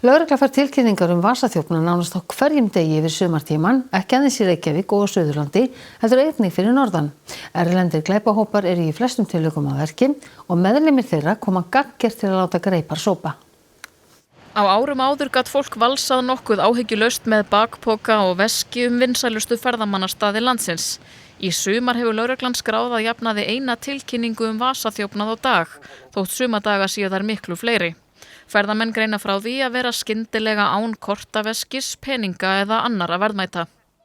Lögregla fær tilkynningar vasaþjófnað nánast á hverjum degi yfir sumartímann, ekki aðeins í Reykjavík og á Suðurlandi, heldur einnig fyrir norðan. Erlendir glæpahópar eru í flestum tilvikum að verki og meðlimir þeirra koma gagngert til að láta greipar sópa. Á árum áður gat fólk valsað nokkuð áhyggjulaust með bakpoka og veski vinsælustu ferðamannastaði landsins. Í sumar hefur lögreglan skráð að jafnaði eina tilkynningu vasaþjófnað á dag, þótt sumadaga séu þær miklu fleiri. Ferðamenn greina frá því að vera skyndilega án kortaveskis, peninga eða annarra verðmæta.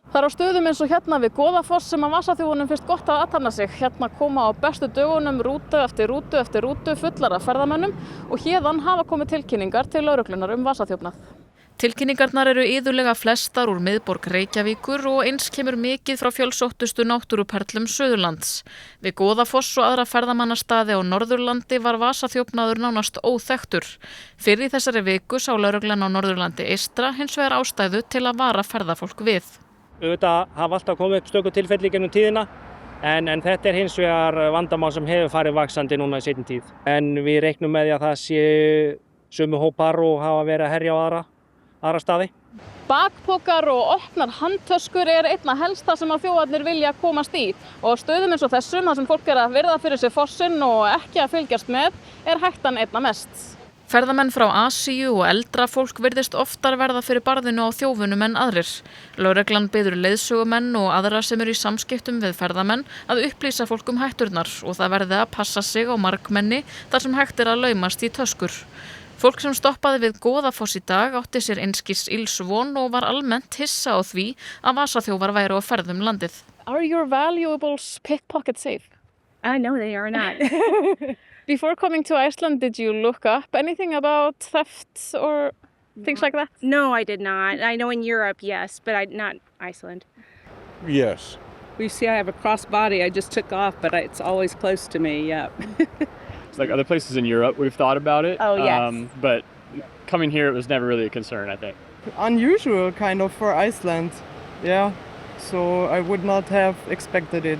Það er á stöðum eins og hérna við Goðafoss sem að vasaþjófunum finnst gott að athafna sig. Hérna koma á bestu dögunum rútu eftir rútu fullar af ferðamönnum og héðan hafa komið tilkynningar til lögreglunar vasaþjófnað. Tilkynningarnar eru iðulega flestar úr miðborg Reykjavíkur og eins kemur mikið frá fjölsóttustu náttúruperlum Suðurlands. Við Goðafoss og aðra ferðamannastaði á Norðurlandi var vasaþjófnaður nánast óþekktur. Fyrr í þessari viku sá lögreglan á Norðurlandi eystra hins vegar ástæðu til að vara ferðafólk við. Auðvitað hafa alltaf komið upp stöku tilfelli gegnum tíðina en þetta hins vegar vandamál sem hefur farið vaxandi núna í seinni tíð. En við reiknum með því að það sé sömu hópar og hafa verið að herja á aðra staði. Bakpokar og opnar handtöskur er einna helsta sem að þjófarnir vilja komast í og á stöðum eins og þessum þar sem fólk er að virða fyrir sig fossinn og ekki að fylgjast með er hættan einna mest. Ferðamenn frá Asíu og eldra fólk virðist oftar verða fyrir barðinu á þjófunum en aðrir. Lögreglan biður leiðsögumenn og aðra sem eru í samskiptum við ferðamenn að upplýsa fólk hætturnar og það verði að passa sig á margmenni þar sem hægt er að laumast í töskur. Fólk sem stoppaði við Goðafoss í dag átti sér einskis ills von og var almennt hissa á því að vasaþjófar væru á ferðum landið. Are your valuables pickpocket safe? No, they are not. Before coming to Iceland, did you look up anything about theft or things like that? No, I did not. I know in Europe, yes, but not Iceland. Yes. You see, I have a crossbody. I just took off, but it's always close to me, yeah. It's like other places in Europe, we've thought about it. Oh, yes. But coming here, it was never really a concern, I think. Unusual kind of for Iceland, yeah. So I would not have expected it.